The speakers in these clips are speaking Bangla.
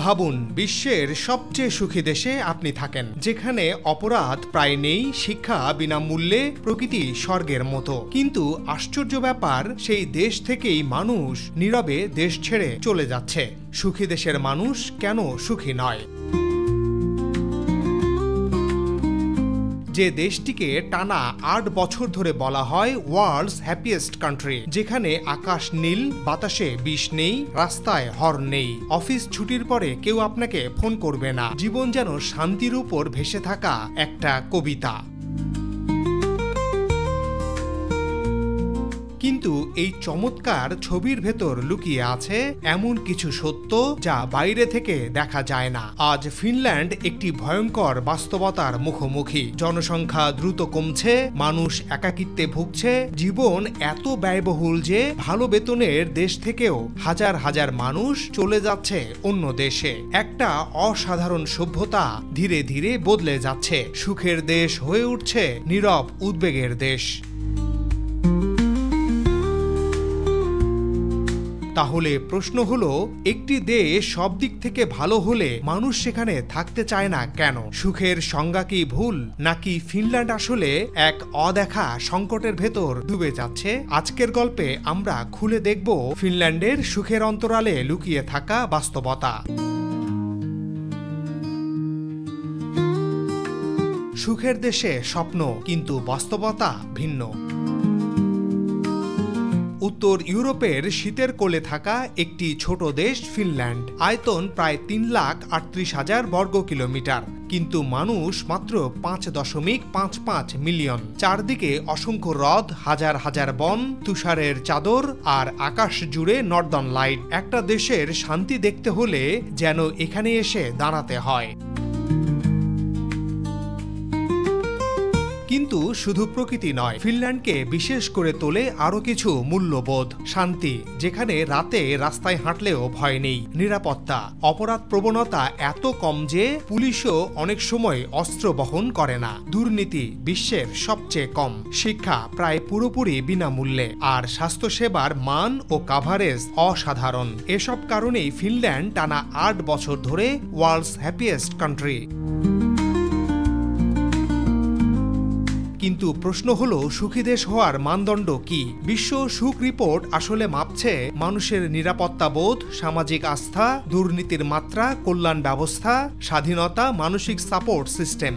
ভাবুন, বিশ্বের সবচেয়ে সুখী দেশে আপনি থাকেন, যেখানে অপরাধ প্রায় নেই, শিক্ষা বিনামূল্যে, প্রকৃতি স্বর্গের মতো। কিন্তু আশ্চর্য ব্যাপার, সেই দেশ থেকেই মানুষ নীরবে দেশ ছেড়ে চলে যাচ্ছে। সুখী দেশের মানুষ কেন সুখী নয়? যে দেশটিকে টানা ৮ বছর ধরে বলা হয় ওয়ার্ল্ডস হ্যাপিয়েস্ট কান্ট্রি, যেখানে আকাশ নীল, বাতাসে বিষ নেই, রাস্তায় হর্ন নেই, অফিস ছুটির পরে কেউ আপনাকে ফোন করবে না, জীবন যেন শান্তির উপর ভেসে থাকা একটা কবিতা। কিন্তু এই চমৎকার ছবির ভেতর লুকিয়ে আছে এমন কিছু সত্য যা বাইরে থেকে দেখা যায় না। আজ ফিনল্যান্ড একটি ভয়ঙ্কর বাস্তবতার মুখোমুখি। জনসংখ্যা দ্রুত কমছে, মানুষ একাকিত্বে ভুগছে, জীবন এত ব্যয়বহুল যে ভালো বেতনের দেশ থেকেও হাজার হাজার মানুষ চলে যাচ্ছে অন্য দেশে। একটা অসাধারণ সভ্যতা ধীরে ধীরে বদলে যাচ্ছে। সুখের দেশ হয়ে উঠছে নীরব উদ্বেগের দেশ। তাহলে প্রশ্ন হলো, একটি দেশ সব দিক থেকে ভালো হলে মানুষ সেখানে থাকতে চায় না কেন? সুখের সংজ্ঞা কি ভুল, নাকি ফিনল্যান্ড আসলে এক অদেখা সংকটের ভেতর ডুবে যাচ্ছে? আজকের গল্পে আমরা খুলে দেখব ফিনল্যান্ডের সুখের অন্তরালে লুকিয়ে থাকা বাস্তবতা। সুখের দেশে স্বপ্ন, কিন্তু বাস্তবতা ভিন্ন। উত্তর ইউরোপের শীতের কোলে থাকা একটি ছোট দেশ ফিনল্যান্ড। আয়তন প্রায় ৩,৩৮,০০০ বর্গ কিলোমিটার, কিন্তু মানুষ মাত্র ৫.৫৫ মিলিয়ন। চারদিকে অসংখ্য হ্রদ, হাজার হাজার বন, তুষারের চাদর, আর আকাশ জুড়ে নর্দার্ন লাইট। একটা দেশের শান্তি দেখতে হলে যেন এখানে এসে দাঁড়াতে হয়। কিন্তু শুধু প্রকৃতি নয়, ফিনল্যান্ডকে বিশেষ করে তোলে আরো কিছু মূল্যবোধ। শান্তি, যেখানে রাতে রাস্তায় হাঁটলেও ভয় নেই, নিরাপত্তা, অপরাধ প্রবণতা এত কম যে পুলিশও অনেক সময় অস্ত্র বহন করে না, দুর্নীতি বিশ্বের সবচেয়ে কম, শিক্ষা প্রায় পুরোপুরি বিনামূল্যে, আর স্বাস্থ্যসেবার মান ও কাভারেজ অসাধারণ। এসব কারণেই ফিনল্যান্ড টানা ৮ বছর ধরে ওয়ার্ল্ডস হ্যাপিয়েস্ট কান্ট্রি। কিন্তু প্রশ্ন হলো, সুখী দেশ হওয়ার মানদণ্ড কি? বিশ্ব সুখ রিপোর্ট আসলে মাপছে মানুষের নিরাপত্তা বোধ, সামাজিক আস্থা, দুর্নীতির মাত্রা, কল্যাণ ব্যবস্থা, স্বাধীনতা, মানসিক সাপোর্ট সিস্টেম।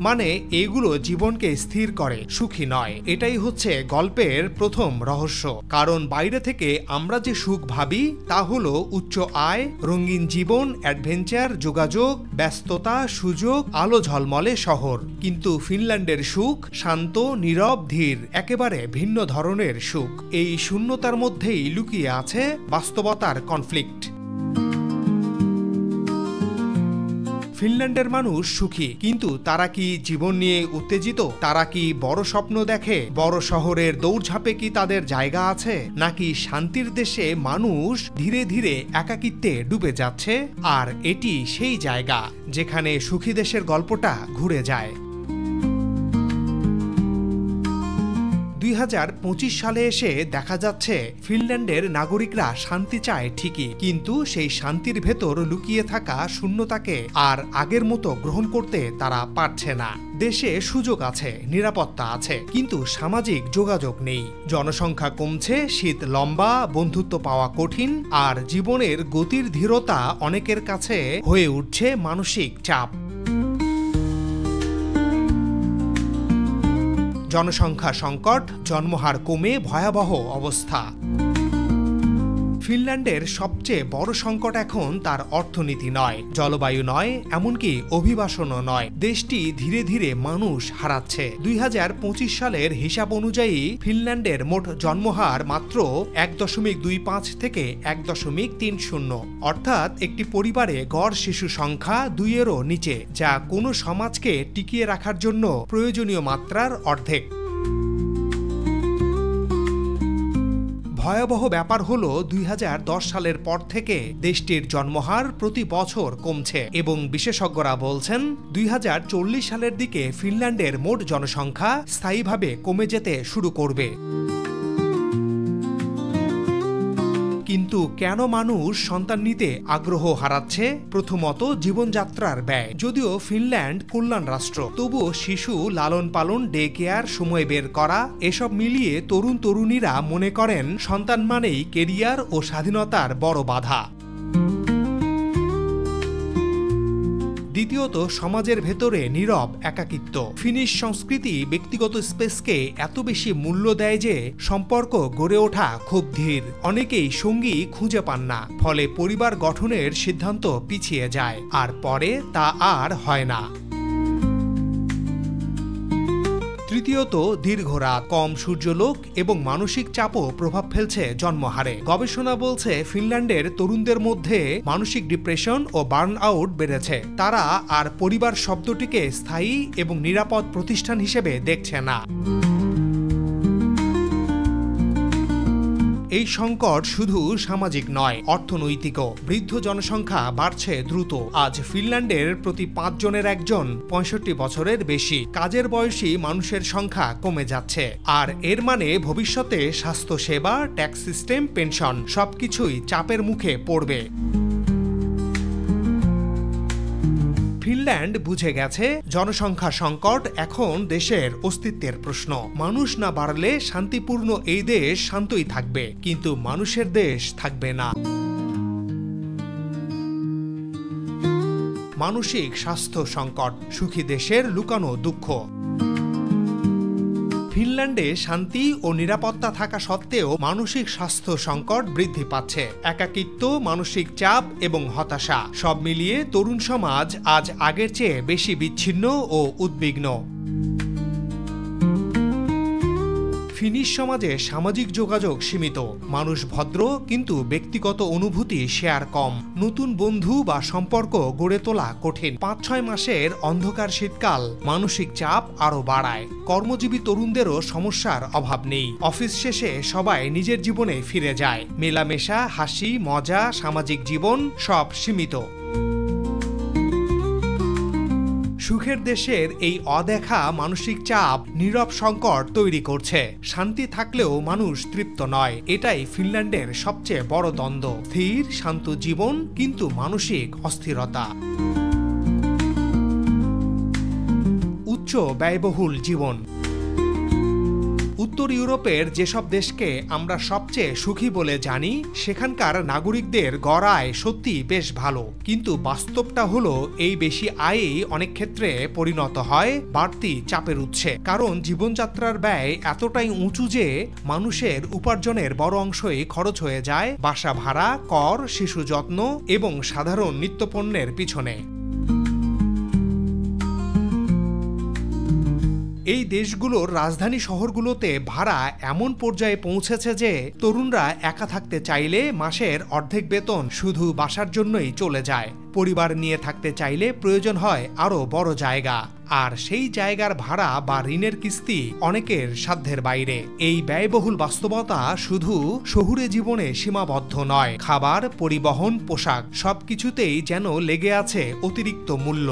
মানে এগুলো জীবনকে স্থির করে, সুখী নয়। এটাই হচ্ছে গল্পের প্রথম রহস্য। কারণ বাইরে থেকে আমরা যে সুখ ভাবি তা হলো উচ্চ আয়, রঙিন জীবন, অ্যাডভেঞ্চার, যোগাযোগ, ব্যস্ততা, সুযোগ, আলো ঝলমলে শহর। কিন্তু ফিনল্যান্ডের সুখ শান্ত, নীরব, ধীর, একেবারে ভিন্ন ধরনের সুখ। এই শূন্যতার মধ্যেই লুকিয়ে আছে বাস্তবতার কনফ্লিক্ট। ফিনল্যান্ডের মানুষ সুখী, কিন্তু তারা কি জীবন নিয়ে উত্তেজিত? তারা কি বড় স্বপ্ন দেখে? বড় শহরের দৌড়ঝাঁপে কি তাদের জায়গা আছে? নাকি শান্তির দেশে মানুষ ধীরে ধীরে একাকিত্বে ডুবে যাচ্ছে? আর এটি সেই জায়গা যেখানে সুখী দেশের গল্পটা ঘুরে যায়। ২০২৫ সালে এসে দেখা যাচ্ছে ফিনল্যান্ডের নাগরিকরা শান্তি চায় ঠিকই, কিন্তু সেই শান্তির ভেতর লুকিয়ে থাকা শূন্যতাকে আর আগের মতো গ্রহণ করতে তারা পারছে না। দেশে সুযোগ আছে, নিরাপত্তা আছে, কিন্তু সামাজিক যোগাযোগ নেই। জনসংখ্যা কমছে, শীত লম্বা, বন্ধুত্ব পাওয়া কঠিন, আর জীবনের গতির ধীরতা অনেকের কাছে হয়ে উঠছে মানসিক চাপ। জনসংখ্যা সংকট, জন্মহার কমে ভয়াবহ অবস্থা। ফিনল্যান্ডের সবচেয়ে বড় সংকট এখন তার অর্থনীতি নয়, জলবায়ু নয়, এমনকি অভিবাসনও নয়। দেশটি ধীরে ধীরে মানুষ হারাচ্ছে। ২০২৫ সালের হিসাব অনুযায়ী ফিনল্যান্ডের মোট জন্মহার মাত্র ১.২৫ থেকে ১.৩০, অর্থাৎ একটি পরিবারে গড় শিশু সংখ্যা ২-এরও নিচে, যা কোনো সমাজকে টিকিয়ে রাখার জন্য প্রয়োজনীয় মাত্রার অর্ধেক। ভয়াবহ ব্যাপার হলো ২০১০ সালের পর থেকে দেশটির জন্মহার প্রতি বছর কমছে এবং বিশেষজ্ঞরা বলছেন ২০৪০ সালের দিকে ফিনল্যান্ডের মোট জনসংখ্যা স্থায়ীভাবে কমে যেতে শুরু করবে। কিন্তু কেন মানুষ সন্তান নিতে আগ্রহ হারাচ্ছে? প্রথমত জীবনযাত্রার ব্যয়। যদিও ফিনল্যান্ড কল্যাণ রাষ্ট্র, তবুও শিশু লালন পালন, ডে কেয়ার, সময় বের করা এসব মিলিয়ে তরুণ তরুণীরা মনে করেন সন্তান মানেই কেরিয়ার ও স্বাধীনতার বড় বাধা। দ্বিতীয়ত সমাজের ভেতরে নীরব একাকিত্ব। ফিনিশ সংস্কৃতি ব্যক্তিগত স্পেসকে এত বেশি মূল্য দেয় যে সম্পর্ক গড়ে ওঠা খুব ধীর। অনেকেই সঙ্গী খুঁজে পান না, ফলে পরিবার গঠনের সিদ্ধান্ত পিছিয়ে যায় আর পরে তা আর হয় না। তৃতীয়ত দীর্ঘ রাত, কম সূর্যলোক এবং মানসিক চাপও প্রভাব ফেলছে জন্মহারে। গবেষণা বলছে ফিনল্যান্ডের তরুণদের মধ্যে মানসিক ডিপ্রেশন ও বার্ন আউট বেড়েছে। তারা আর পরিবার শব্দটিকে স্থায়ী এবং নিরাপদ প্রতিষ্ঠান হিসেবে দেখছে না। এই সংকট শুধু সামাজিক নয়, অর্থনৈতিকও। বৃদ্ধ জনসংখ্যা বাড়ছে দ্রুত। আজ ফিনল্যান্ডের প্রতি 5 জনের একজন 65 বছরের বেশি। কাজের বয়সী মানুষের সংখ্যা কমে যাচ্ছে, আর এর মানে ভবিষ্যতে স্বাস্থ্যসেবা, ট্যাক্স সিস্টেম, পেনশন সবকিছুই চাপের মুখে পড়বে। ফিনল্যান্ড বুঝে গেছে জনসংখ্যা সংকট এখন দেশের অস্তিত্বের প্রশ্ন। মানুষ না বাড়লে শান্তিপূর্ণ এই দেশ শান্তই থাকবে, কিন্তু মানুষের দেশ থাকবে না। মানসিক স্বাস্থ্য সংকট, সুখী দেশের লুকানো দুঃখ। ফিনল্যান্ডে শান্তি ও নিরাপত্তা থাকা সত্ত্বেও মানসিক স্বাস্থ্য সংকট বৃদ্ধি পাচ্ছে। একাকিত্ব, মানসিক চাপ এবং হতাশা সব মিলিয়ে তরুণ সমাজ আজ আগের চেয়ে বেশি বিচ্ছিন্ন ও উদ্বিগ্ন। ফিনিশ সমাজে সামাজিক যোগাযোগ সীমিত। মানুষ ভদ্র, কিন্তু ব্যক্তিগত অনুভূতি শেয়ার কম। নতুন বন্ধু বা সম্পর্ক গড়ে তোলা কঠিন। 5-6 মাসের অন্ধকার শীতকাল মানসিক চাপ আরও বাড়ায়। কর্মজীবী তরুণদেরও সমস্যার অভাব নেই। অফিস শেষে সবাই নিজের জীবনে ফিরে যায়। মেলামেশা, হাসি, মজা, সামাজিক জীবন সব সীমিত। সুখের দেশের এই অদেখা মানসিক চাপ নীরব সংকট তৈরি করছে। শান্তি থাকলেও মানুষ তৃপ্ত নয়। এটাই ফিনল্যান্ডের সবচেয়ে বড় দ্বন্দ্ব। স্থির শান্ত জীবন, কিন্তু মানসিক অস্থিরতা। উচ্চ ব্যয়বহুল জীবন। উত্তর ইউরোপের যেসব দেশকে আমরা সবচেয়ে সুখী বলে জানি, সেখানকার নাগরিকদের গড় আয় সত্যি বেশ ভালো, কিন্তু বাস্তবটা হলো এই বেশি আয়ই অনেক ক্ষেত্রে পরিণত হয় বাড়তি চাপের উৎসে। কারণ জীবনযাত্রার ব্যয় এতটাই উঁচু যে মানুষের উপার্জনের বড় অংশই খরচ হয়ে যায় বাসা ভাড়া, কর, শিশু যত্ন এবং সাধারণ নিত্যপণ্যের পিছনে। এই দেশগুলোর রাজধানী শহরগুলোতে ভাড়া এমন পর্যায়ে পৌঁছেছে যে তরুণরা একা থাকতে চাইলে মাসের অর্ধেক বেতন শুধু বাসার জন্যই চলে যায়। পরিবার নিয়ে থাকতে চাইলে প্রয়োজন হয় আরও বড় জায়গা, আর সেই জায়গার ভাড়া বা ঋণের কিস্তি অনেকের সাধ্যের বাইরে। এই ব্যয়বহুল বাস্তবতা শুধু শহুরে জীবনে সীমাবদ্ধ নয়। খাবার, পরিবহন, পোশাক সবকিছুতেই যেন লেগে আছে অতিরিক্ত মূল্য।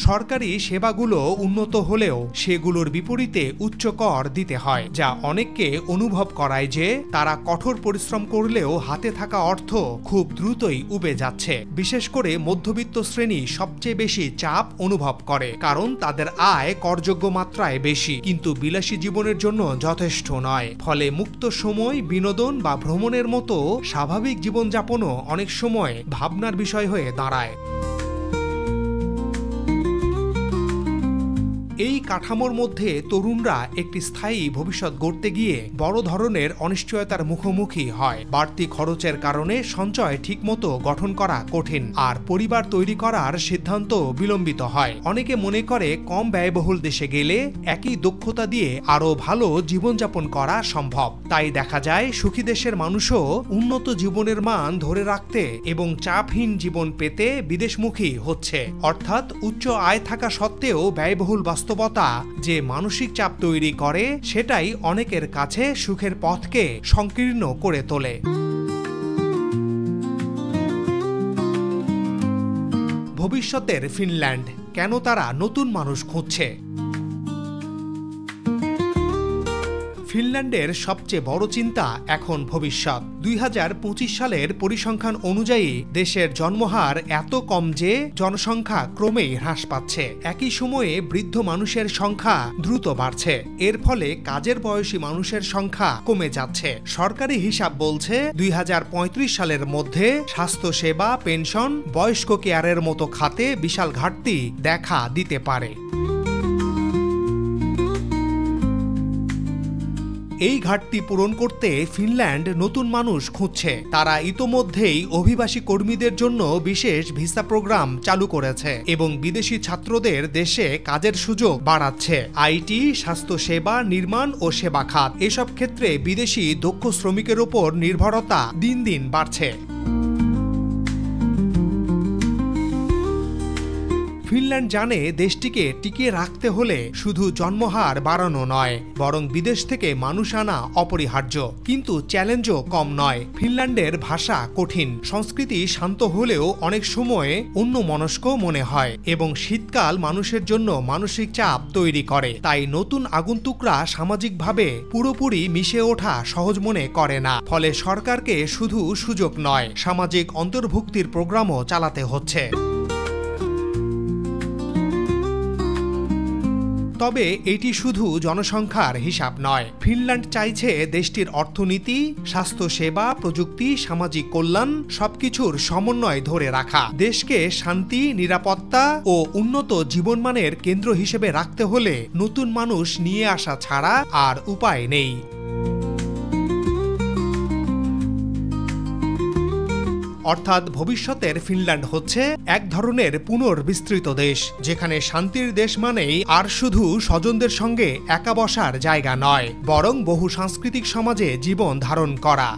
সরকারি সেবাগুলো উন্নত হলেও সেগুলোর বিপরীতে উচ্চ কর দিতে হয়, যা অনেককে অনুভব করায় যে তারা কঠোর পরিশ্রম করলেও হাতে থাকা অর্থ খুব দ্রুতই উবে যাচ্ছে। বিশেষ করে মধ্যবিত্ত শ্রেণী সবচেয়ে বেশি চাপ অনুভব করে, কারণ তাদের আয় করযোগ্য মাত্রায় বেশি, কিন্তু বিলাসী জীবনের জন্য যথেষ্ট নয়। ফলে মুক্ত সময়, বিনোদন বা ভ্রমণের মতো স্বাভাবিক জীবনযাপনও অনেক সময় ভাবনার বিষয় হয়ে দাঁড়ায়। এই কাঠামোর মধ্যে তরুণরা একটি স্থায়ী ভবিষ্যৎ গড়তে গিয়ে বড় ধরনের অনিশ্চয়তার মুখোমুখি হয়। বাড়তি খরচের কারণে সঞ্চয় ঠিকমতো গঠন করা কঠিন, আর পরিবার তৈরি করার সিদ্ধান্ত বিলম্বিত হয়। অনেকে মনে করে কম ব্যয়বহুল দেশে গেলে একই দক্ষতা দিয়ে আরও ভালো জীবনযাপন করা সম্ভব। তাই দেখা যায় সুখী দেশের মানুষও উন্নত জীবনের মান ধরে রাখতে এবং চাপহীন জীবন পেতে বিদেশমুখী হচ্ছে। অর্থাৎ উচ্চ আয় থাকা সত্ত্বেও ব্যয়বহুল বাস্তবতা যে মানসিক চাপ তৈরি করে, সেটাই অনেকের কাছে সুখের পথকে সংকীর্ণ করে তোলে। ভবিষ্যতের ফিনল্যান্ড, কেন তারা নতুন মানুষ খুঁজছে? ফিনল্যান্ডের সবচেয়ে বড় চিন্তা এখন ভবিষ্যৎ। 2025 সালের পরিসংখ্যান অনুযায়ী দেশের জন্মহার এত কম যে জনসংখ্যা ক্রমেই হ্রাস পাচ্ছে। একই সময়ে বৃদ্ধ মানুষের সংখ্যা দ্রুত বাড়ছে। এর ফলে কাজের বয়সী মানুষের সংখ্যা কমে যাচ্ছে। সরকারি হিসাব বলছে 2035 সালের মধ্যে স্বাস্থ্যসেবা, পেনশন, বয়স্ক কেয়ারের মতো খাতে বিশাল ঘাটতি দেখা দিতে পারে। এই ঘাটতি পূরণ করতে ফিনল্যান্ড নতুন মানুষ খুঁজছে। তারা ইতোমধ্যেই অভিবাসী কর্মীদের জন্য বিশেষ ভিসা প্রোগ্রাম চালু করেছে এবং বিদেশি ছাত্রদের দেশে কাজের সুযোগ বাড়াচ্ছে। আইটি, স্বাস্থ্যসেবা, নির্মাণ ও সেবা খাত এসব ক্ষেত্রে বিদেশি দক্ষ শ্রমিকের ওপর নির্ভরতা দিন দিন বাড়ছে। ফিনল্যান্ড জানে দেশটিকে টিকিয়ে রাখতে হলে শুধু জন্মহার বাড়ানো নয়, বরং বিদেশ থেকে মানুষ আনা অপরিহার্য। কিন্তু চ্যালেঞ্জও কম নয়। ফিনল্যান্ডের ভাষা কঠিন, সংস্কৃতি শান্ত হলেও অনেক সময় অন্যমনস্ক মনে হয় এবং শীতকাল মানুষের জন্য মানসিক চাপ তৈরি করে। তাই নতুন আগন্তুকরা সামাজিকভাবে পুরোপুরি মিশে ওঠা সহজ মনে করে না। ফলে সরকারকে শুধু সুযোগ নয়, সামাজিক অন্তর্ভুক্তির প্রোগ্রামও চালাতে হচ্ছে। তবে এটি শুধু জনসংখ্যার হিসাব নয়। ফিনল্যান্ড চাইছে দেশটির অর্থনীতি, স্বাস্থ্যসেবা, প্রযুক্তি, সামাজিক কল্যাণ সবকিছুর সমন্বয় ধরে রাখা। দেশকে শান্তি, নিরাপত্তা ও উন্নত জীবনমানের কেন্দ্র হিসেবে রাখতে হলে নতুন মানুষ নিয়ে আসা ছাড়া আর উপায় নেই। অর্থাৎ ভবিষ্যতের ফিনল্যান্ড হচ্ছে এক ধরনের পুনর্বিস্তৃত দেশ, যেখানে শান্তির দেশ মানেই আর শুধু স্বজনদের সঙ্গে একা বসার জায়গা নয়, বরং বহু সাংস্কৃতিক সমাজে জীবন ধারণ করা।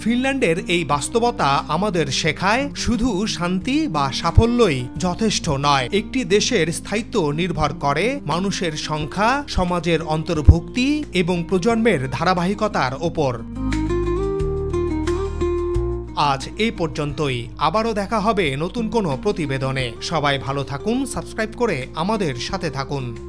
ফিনল্যান্ডের এই বাস্তবতা আমাদের শেখায় শুধু শান্তি বা সাফল্যই যথেষ্ট নয়। একটি দেশের স্থায়িত্ব নির্ভর করে মানুষের সংখ্যা, সমাজের অন্তর্ভুক্তি এবং প্রজন্মের ধারাবাহিকতার ওপর। আজ এই পর্যন্তই। আবারও দেখা হবে নতুন কোনো প্রতিবেদনে। সবাই ভালো থাকুন, সাবস্ক্রাইব করে আমাদের সাথে থাকুন।